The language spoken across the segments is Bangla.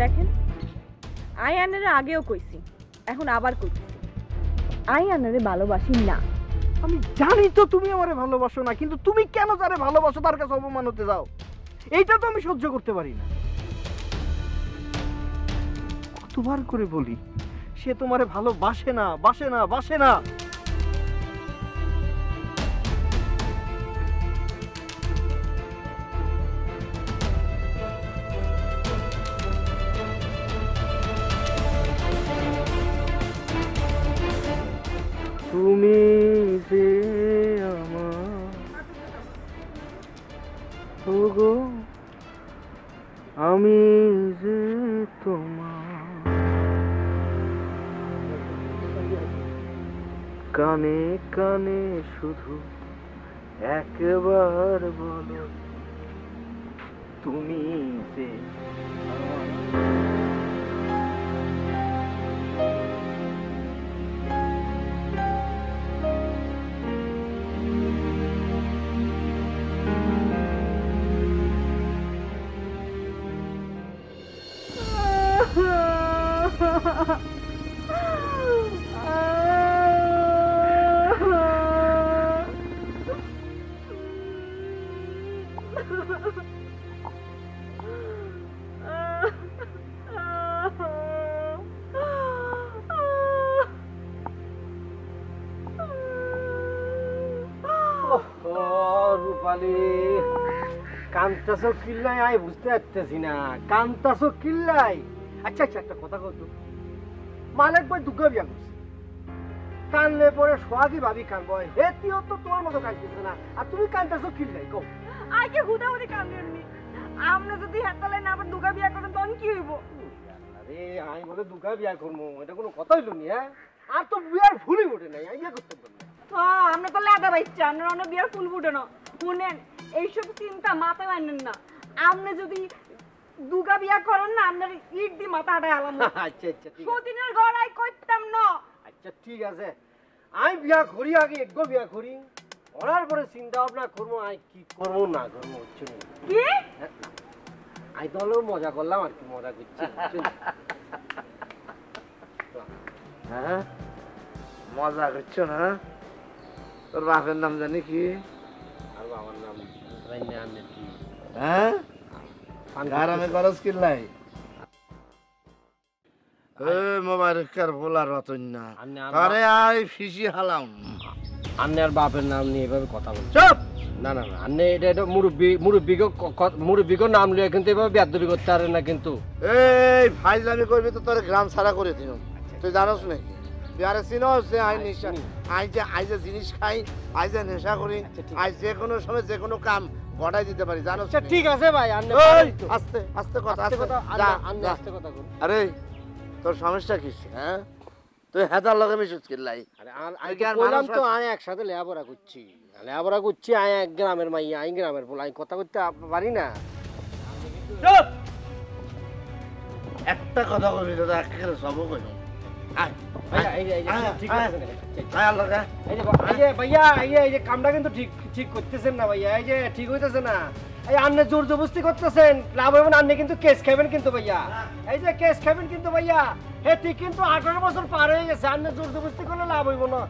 দেখেন আই আনারে আগেও কইছি এখন আবার কইছি আই আনারে ভালোবাসি না। আমি জানি তো তুমি আমারে ভালোবাসো না, কিন্তু তুমি কেন যারে ভালোবাসো তার কাছে অপমান হতে যাও, এইটা তো আমি সহ্য করতে পারি না। কতবার করে বলি সে তোমারে ভালোবাসে না, বাসে না, বাসে না। তুমি যে আমার ওগো, আমি যে তোমার, কানে কানে শুধু একবার বলো তুমি যে রূপালী, কান্তাছো কিল্লাই আমি বুঝতে পারতেছি না, কান্তাছো কিল্লাই। আচ্ছা আচ্ছা, একটা কথা কত, মালিক ভাই দুর্গা বিয়া করছে, কানলে পরে সোহাগী ভাবি কানবো, হেতিও তো তোমার মতো কাঁদতেছে না, আর তুমি কান্তাছো কিল্লাই কও? আগে হুদাহুদি কান্দেননি, আমরা যদি হাতালে না আবার দুর্গা বিয়া করেন তখন কি হইব? আরে আমি বলে দুর্গা বিয়া করবো, এটা কোনো কথা হইল নি? হ্যাঁ, আর তো বিয়ার ভুলই ওঠে নাই, আমি বিয়া করতে পারি না। আমরা তো লেদা বাইচ্ছি, আমরা অন্য বিয়ার ফুল ফুটে না। শুনেন, এইসব চিন্তা মাথায় আনেন না। আপনি যদি দুর্গা বিয়া করেন না, আপনার ইট দি মাথা আটায় আলাম। আচ্ছা আচ্ছা, সতীনের গড়াই করতাম না। আচ্ছা ঠিক আছে, আমি বিয়া করি, আগে একগো বিয়া করি, করার পরে চিন্তা ভাবনা করবো আমি কি করবো না করবো। হচ্ছে কি আমি তো হলেও মজা করলাম আর কি, মজা করছি। হ্যাঁ, মজা করছো না? তোর বাপের নাম জানি কি? আর বাবার নাম কি? হ্যাঁ, আরামে খরচ কিনলাই মোবাইল বলার রতন না, আরে আই ফিসি হালাম। আন্নে আর বাপের নাম নিয়ে এভাবে কথা বল। চুপ! না না না, আন্নে এটা মুরব্বিকে নাম লিয়ে কিন্তু এভাবে বেয়াদবি করতে পারে না কিন্তু। এই ফাইজলামি করবি তো তোর গ্রাম ছাড়া করে দিন। তুই জানোস নাকি বিহারে চিনো যে আই নেশা, আই যে জিনিস খাই, আই যে নেশা করি, আই যে কোনো সময় যে কোনো কাম গড়াই দিতে পারি, জানোস? ঠিক আছে ভাই, আস্তে আস্তে কথা, আস্তে কথা। আরে তোর সমস্যা কি? হ্যাঁ, তুই হেদার লগে মিশুত কিল্লাই? বললাম তো আমি একসাথে লেখাপড়া করছি, আমি এক গ্রামের মাইয়া, আমি গ্রামের বল, আমি কথা করতে পারি না। একটা কথা বলবি তো একেবারে সব কইল। কামটা কিন্তু ঠিক করতেছেন না ভাইয়া, এই যে ঠিক হইতেছে না। এই আন্নে জোর জবরদস্তি করতেছেন, লাভ হবে না, আন্নে কিন্তু কেস খাবেন কিন্তু ভাইয়া, এই যে কেস খাবেন কিন্তু ভাইয়া। হ্যাঁ ঠিক, কিন্তু 18 বছর পার হয়ে গেছে, আন্নে জোর জবরদস্তি করলে লাভ হইব না।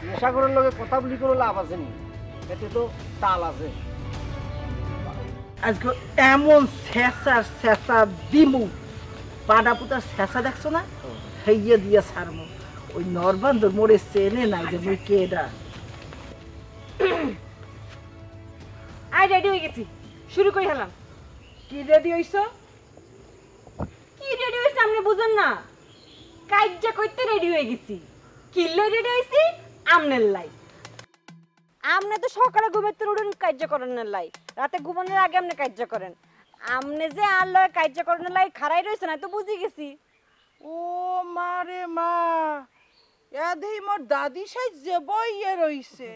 নেশা করার লগে কথা বলি কোনো লাভ আছে নি, এতে তো তাল আছে। আজকে এমন শেষা দিমু, পাডা পুতার শেষা দেখছো না, হেইয়ে দিয়ে ছাড়মু। ওই নরবান্ধর মোড়ে চেনে নাই যে মুই কেডা। আই রেডি হয়ে গেছি, শুরু করি হলাম। কি রেডি হইছো? কি রেডি হইছে আপনি বুঝেন না? কাজ্জা করতে রেডি হয়ে গেছি। কিল্লে রেডি হইছি আমনের লাই। আমনে তো সকালে ঘুমের থেকে উঠেন কাজ্জা করানোর লাই, রাতে ঘুমানোর আগে আপনি কাজ্জা করেন। আমনে যে আর লয় কাজ্জা করানোর লাই খাড়াই রইছে না, তো বুঝি গেছি। ও মারে মা, এদেই মোর দাদি সাই যে বইয়ে রইছে,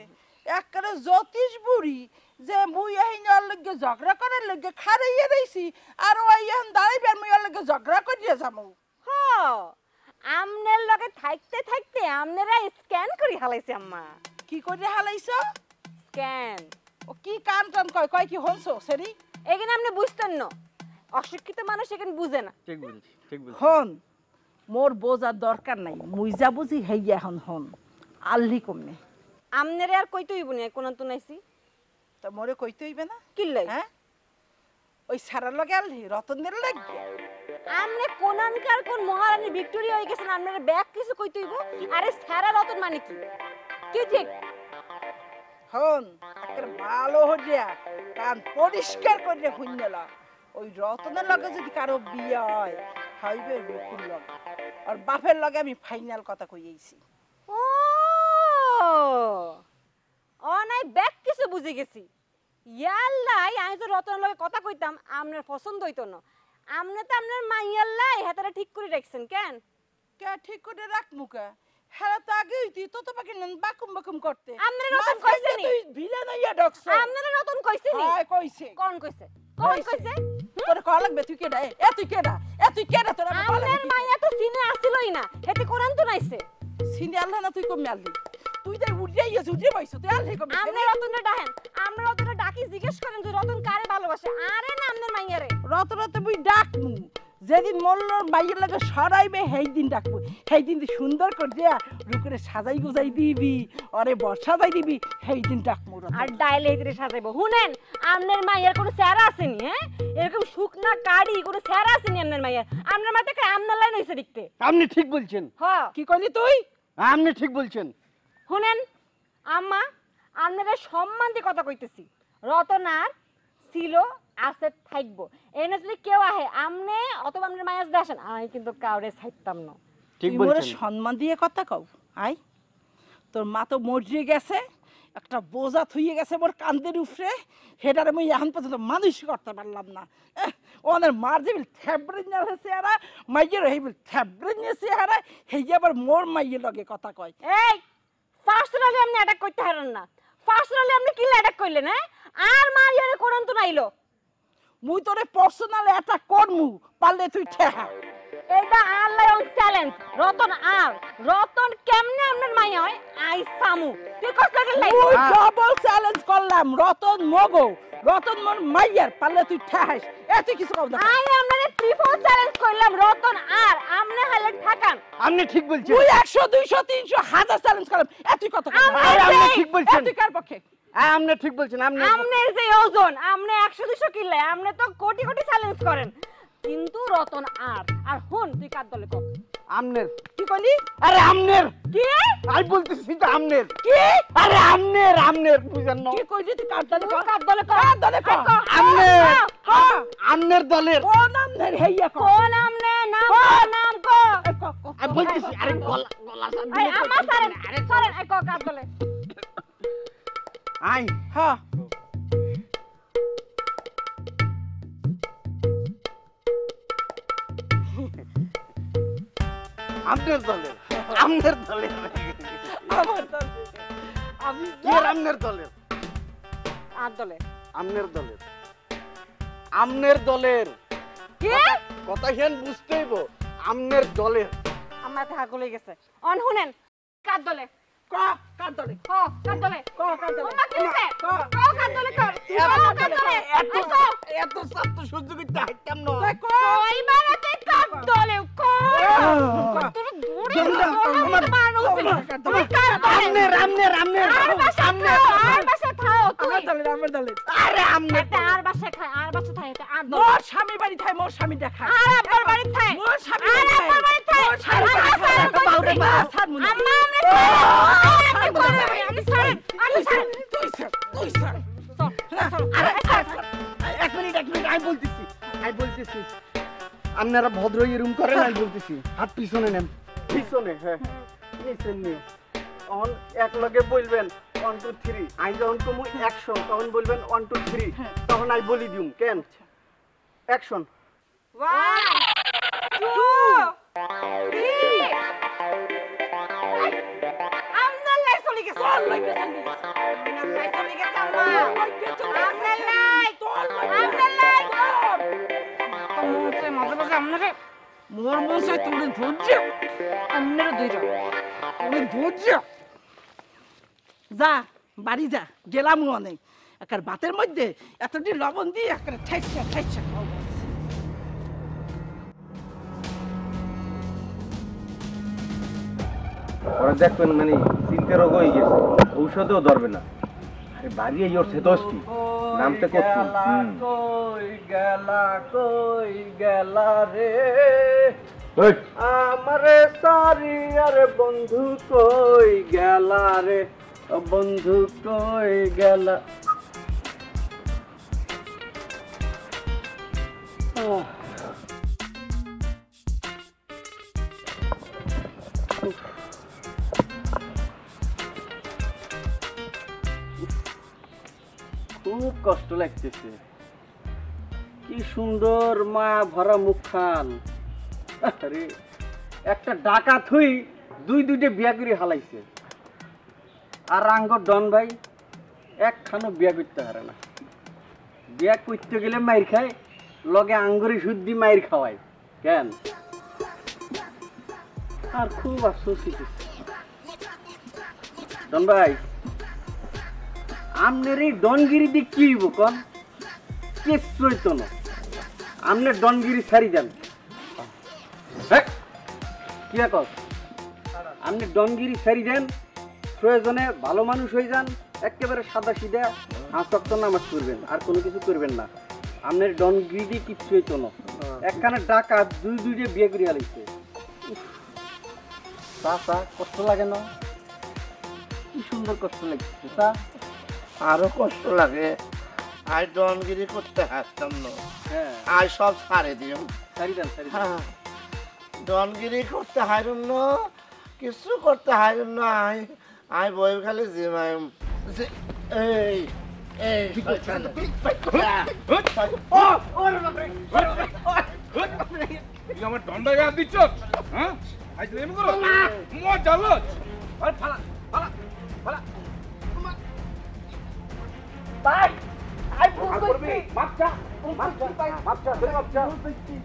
একবারে জ্যোতিষ বুড়ি যে মুই আহিন ওর লগে ঝগড়া করার লগে খাড়াইয়া রইছি, আর ওই এখন দাঁড়াইবার মুই ওর লগে ঝগড়া করিয়া যামু। হ, আমনের লগে থাকতে থাকতে আমনেরা স্ক্যান করি হালাইছে আম্মা। কি করে হালাইছো? স্ক্যান। ও কি কান টান কয়, কয় কি হনছো সেরি? এখানে আপনি বুঝতেন না, অশিক্ষিত মানুষ এখানে বুঝে না। ঠিক বলছি ঠিক বলছি। হন মোর বোঝার দরকার নাই, মুইজা বুঝি হেইয়া হন হন আল্লি কমনে। আমনেরে আর কইতে হইব না কোন তো নাইছি তা মোরে কইতে হইবে না? কিল্লাই হ্যাঁ ওই সারার লগে আল্লি রতনের লাগবে। আমনে কোনানকার কোন মহারানী ভিক্টোরিয়া হয়ে গেছেন, আমনের ব্যাগ কিছু কইতে হইব? আরে সারা রতন মানে কি কি ঠিক? হন একটা ভালো হইয়া কান পরিষ্কার করে হুইনলা, ওই রতনের লগে যদি কারো বিয়ে হয় হইবে রুকুর লগে, আর বাপের লগে আমি ফাইনাল কথা কইয়েছি। ও ও নাই ব্যাগ কিছু বুঝে গেছি। ইয়াল্লাই আমি তো রতনের লগে কথা কইতাম, আমনের পছন্দ হইতো না। আমনে তো আমনের মাইয়াল্লাই হাতারা ঠিক করে রাখছেন কেন? কে ঠিক করে রাখ মুকা, হ্যাঁ তো আগে হইতি তো পাকে নেন বাকুম বাকুম করতে। আমনে রতন কইছে নি? তুই ভিলেন হইয়া ডকছ। আমনে রতন কইছে নি? হ্যাঁ কইছে। কোন কইছে? কোন কইছে? তোর কল লাগবে, তুই কেডা? তুই কেডা? তুই কেডা? তোর আমার কল আমনের লাগবে। মাইয়া তো সিনে আসিলই না, হেতে কোরআন তো নাইছে। সিনে আল্লাহ না তুই কমে আল্লি, তুই তাই উড়িয়ে গেছিস, উড়িয়ে পাইছ তুই আল্লি কমে। আমনে রতনে ডাহেন, আমরা রতনে ডাকি জিজ্ঞেস করেন যে রতন কারে ভালোবাসে, আরে না আমনের মাইয়ারে। রতনতে মুই ডাকমু, যেদিন মোল্লর মাইয়ের লাগে সরাইবে সেই দিন ডাকবো, সেই দিন তুই সুন্দর করে রুকুরে সাজাই গুজাই দিবি, আরে বর্ষা যাই দিবি, সেই দিন ডাকমু। আর ডাইলে হেতরে সাজাইবো। শুনেন আমনের মাইয়ার কোনো চেহারা আসেনি, হ্যাঁ এরকম শুকনা কাড়ি কোনো চেহারা আসেনি আমনের মাইয়ার। আমনের মাথায় কে আমনার লাইন হইছে দেখতে। আপনি ঠিক বলছেন। হ্যাঁ কি কইলি তুই? আপনি ঠিক বলছেন। শুনেন আম্মা, আপনারা সম্মান দিয়ে কথা কইতেছি। রতন আর ছিল আছে থাকবো, এনে যদি কেউ আহে আমনে অথবা আমনের মাইয়া যদি আসেন, আমি কিন্তু কাউরে ছাইতাম না। ঠিক তুই মোরে বলছেন। সম্মান দিয়ে কথা কও। আই তোর মা তো মরিয়ে গেছে, একটা বোঝা থুইয়ে গেছে মোর কান্দের উপরে, হেটারে মুই এখন পর্যন্ত মানুষ করতে পারলাম না। ওনার মার যে থ্যাবড়ে নিয়েছে হারা, মাইয়ের হেবিল থ্যাবড়ে নিয়েছে হারা, হেই আবার মোর মাইয়ের লগে কথা কয়। এই পার্সোনালি আপনি অ্যাটাক করতে হারেন না। পার্সোনালি আপনি কি অ্যাটাক করলেন? হ্যাঁ আর মারিয়ারে কোরআন তো নাইলো। মুই তোরে পার্সোনাল অ্যাটাক করমু, পারলে তুই ঠেহা। এটা আল্লাহ অন চ্যালেঞ্জ। রতন আর রতন কেমনে আপনার মাইয়া হয় আই সামু, তুই কষ্ট লাগে লাই। মুই ডাবল চ্যালেঞ্জ করলাম, রতন মগো, রতন মোর মাইয়ার, পারলে তুই ঠেহাস। তুই কিছু কও না। আই আপনারে ট্রিপল চ্যালেঞ্জ করলাম, রতন আর আমনে হালে থাকান। আপনি ঠিক বলছেন। তুই 100 200 300 1000 চ্যালেঞ্জ করলাম, তুই কত কর? আপনি ঠিক বলছেন। তুই কার পক্ষে? আপনি ঠিক বলছেন। আমনের যে ওজন, আমনে 100 200 কিলো, আমনে তো কোটি কোটি চ্যালেঞ্জ করেন, কিন্তু রতন আর আর হুন তুই কার দলে কর? আমনের। কি কইলি? আরে আমনের। কি আমি বলতেছি তো আমনের। কি? আরে আমনের আমনের বুঝেন না। কি কইলি তুই কার দলে কর? কার দলে কর? কার দলে কর? আমনের। হ্যাঁ আমনের দলের। ও নাম নে হেইয়া কর। কোন আমনে নাম নাম কো? আমি বলতেছি। আরে গলা গলা আই আমা সারেন সারেন আই কো কার দলে? আই হ্যাঁ আমনের দলের। আমনের দলের। আমার দলে। আমি কি এর আমনের দলের? আর দলে আমনের দলের। আমনের দলের। কি? কথা হেন বুঝতে হইব। আমনের দলের। আমার তো হাগুলে গেছে। অন শুনেন কার দলে? ক কার দলে? ক কার দলে? ক কার দলে? ওমা কিছে? ক ক কার দলে কর? ক কার দলে? এত এত সাত সহ্য করতে হাইতাম না। তুই ক ওই বারাতে কার দলে ক? তোর দূরে আমার মানো তুমি কার দলে? আমনের আমনের আমনের। আর বাসা আমনের। আর বাসা খাও তুই। আমার দলে আমার দলে। আরে আমনের। এটা আর বাসা খায়, আর বাসা খায়, এটা আর দলে। মোর স্বামী বাড়ি থাই, মোর স্বামী দেখা। আর আব্বার বাড়ি খায়। মোর স্বামী আর দেখায়। আব্বার বাড়ি খায়। মোর স্বামী আর দেখায়। বাসা বাউরে খায়। বাস হাত মুনি। আম্মা আমি তুই স্যার তুই স্যার। এক মিনিট আমি বলতেছি। আপনারা ভদ্র রুম করেন, আমি বলতেছি। হাত পিছনে নেন। পিছনে, হ্যাঁ নিচে নিও। তখন এক লগে বলবেন 1 2 3। আমি যখন কমু অ্যাকশন, তখন বলবেন 1 2 3। তখন আমি বলি দিম কেন অ্যাকশন। 1 2 3 আমনার লাই চলে গেছে। আমনার লাই চলে গেছে আম্মা। আমনার লাই আমনার লাই তো মাঝে মাঝে আমনারে মোর মনসে তুমি ধৈর্য, আমনারে দুইটা তুমি ধৈর্য। যা বাড়ি যা, গেলাম অনেক। একার ভাতের মধ্যে এতটি লবণ দিয়ে একটা ঠাইসা ঠাইসা খাওয়া। আর দেখবেন মানে চিন্তা রোগ হয়ে গেছে, ঔষধও ধরবে না। আরে বাড়ি এই ওর সেতস্তি নামতে কত কই গেলা রে আমারে সারি আর বন্ধু কই গেলা রে বন্ধু কই গেলা। খুব কষ্ট লাগতেছে। কি সুন্দর মায়া ভরা মুখখান। আরে একটা ডাকাত হই দুইটা বিয়া করে হালাইছে, আর আঙ্গর ডন ভাই একখানো বিয়া করতে পারে না। বিয়া করতে গেলে মাইর খায়, লগে আঙ্গুরি শুদ্ধি মাইর খাওয়ায় কেন। আর খুব আফসোস হইতেছে ডন ভাই, আমনের এই ডনগিরি দিয়ে কি হইব কন? কিছুই তো না, আমনের ডনগিরি ছাড়ি দেন। কি কর আপনি ডনগিরি ছাড়ি দেন, প্রয়োজনে ভালো মানুষ হয়ে যান, একেবারে সাদা সিধা হাঁসক্ত নামাজ করবেন, আর কোনো কিছু করবেন না। আপনার ডনগিরি দিয়ে কিচ্ছু হইতো না। একখানে ডাকা দুইটা বিয়ে করিয়া লাগছে। চাচা কষ্ট লাগে না? কি সুন্দর কষ্ট লাগছে তা। আরো কষ্ট লাগে, আই ডনগিরি করতে হাসতাম না। হ্যাঁ আই সব ছাড়ে দিও। সারি দেন সারি দেন। হ্যাঁ, ডনগিরি করতে হাইরুন না, কিছু করতে হাইরুন না। আই বই খালি জিমাই। এই এই শয়তান। তুই আমার দণ্ডায় হাত দিচ্ছ, হ্যাঁ? আজ এমন করো মজা লজ। আরে ফালা ফালা ফালা ভাই আই ভুল করছি। মাপচা মাপচা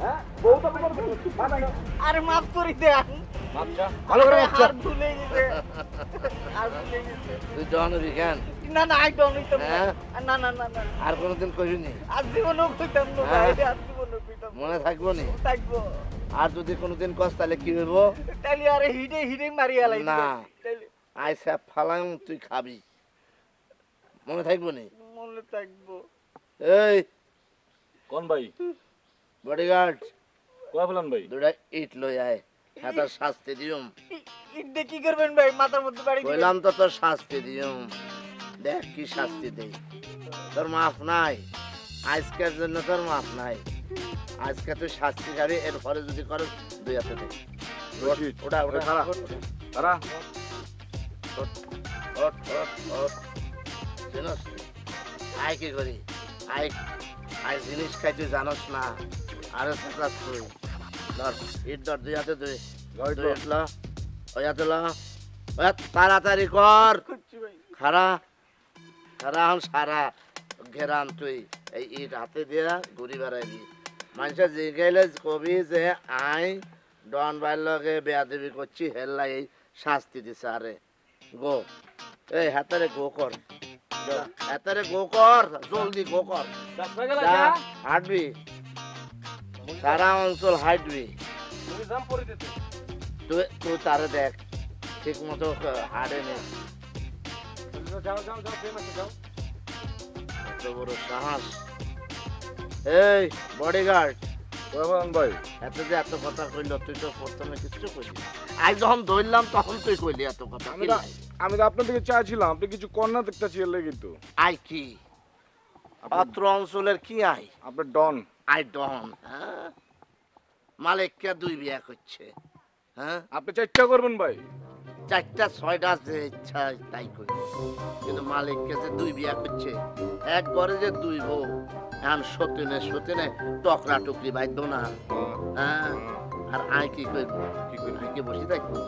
হ্যাঁ বউ তো করছি। আরে মাফ করে দেন। মাপচা ভালো করে মাপচা। আর ভুলে গেছে, আর ভুলে গেছে। তুই ডন হবি কেন? না না আই ডোন্ট নিতে। হ্যাঁ? না না না না আর কোনোদিন করিনি? আর জীবনও কইতাম না ভাই, আর জীবনও কইতাম না। মনে থাকবো নি? থাকবো। আর যদি কোনোদিন কস তাহলে কি হইব? তাইলে আরে হিডে মারিয়া লাই না। তাইলে আই স্যাপ ফালাং তুই খাবি, মনে থাকবো নি? মনে থাকবো। এই কোন ভাই? বডিগার্ড, কয় ফেলান ভাই? দুটা ইট লই আয়, হাতার শাস্তি দিউম। ইডে কি করবেন ভাই? মাথার মধ্যে বাড়ি দিবেন? কইলাম তো তোর শাস্তি দিউম, দেখ কি শাস্তি দেই। তোর মাফ নাই, আজকের জন্য তোর মাফ নাই। আজকে তুই শাস্তি খাবি, এরপরে যদি করস দুই হাতে দে। ওটা ওটা খারা খারা চিনস? আয় কি করি, আয় আয় জিনিস খাই তুই জানস না। আরে সাকাস তুই ধর, ইট ধর, দুই হাতে দুই দুই ইট ল, ওই হাতে ল, ওই হাত তাড়াতাড়ি কর। খারা খারা হন সারা ঘেরান তুই এই ইট হাতে দিয়া ঘুরি বেড়াইবি। মানুষের জিগাইলে কবি যে আই ডন ভাইয়ের লগে বেয়াদবি করছি, হেল্লাই এই শাস্তি দিছে। আরে গো, এই হাতারে গো কর, হাতারে গো কর, জলদি গো কর, যা হাঁটবি, সারা অঞ্চল হাঁটবি। তুই তুই তারে দেখ ঠিক মতো হাঁটে নে। এত বড় সাহস! এই বডিগার্ড, কয় ফেলান ভাই? এত যে এত কথা কইল, তুই তো প্রথমে কিছু কইলি। আজ যখন ধরলাম তখন তুই কইলি এত কথা। আমি তো আপনার দিকে চাইছিলাম, আপনি কিছু কন্যা দেখতে ছিলেন কিন্তু। আই কি অত্র অঞ্চলের কি আই? আপনার ডন। I don't. হ্যাঁ, মালিককে দুই বিয়া করছে। হ্যাঁ, আপনি চেষ্টা করবেন ভাই। চারটা ছয়টা যে ইচ্ছা তাই করি, কিন্তু মালিককে যে দুই বিয়া করছে, এক ঘরে যে দুই বউ, এখন সতীনে সতীনে টকরা টুকরি বাঁধবো না। হ্যাঁ, আর আয় কি করবো? কি করবো? কি বসে থাকবো?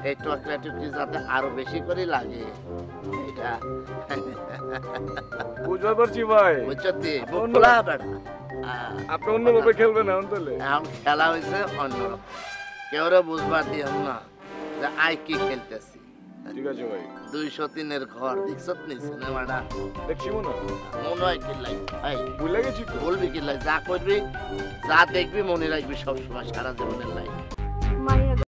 এই টকরা টুকরি যাতে আরো বেশি করে লাগে, এটা বুঝতে পারছি ভাই। বুঝছি বলা বেড়া। আপনি অন্যভাবে খেলবেন এখন তাহলে। এখন খেলা হয়েছে অন্যরকম, কেউরে বুঝবার দিও না যে আয় কি খেলতেছি। ঠিক আছে ভাই। 203-এর ঘর দেখছ নি সিনেমাটা? দেখছি মনে হয়। মনে হয় কি লাই, ভুলে গেছি তো। বলবি কি লাই, যা করবি যা দেখবি মনে রাখবি সবসময় সারা জীবনের লাই। মাইয়া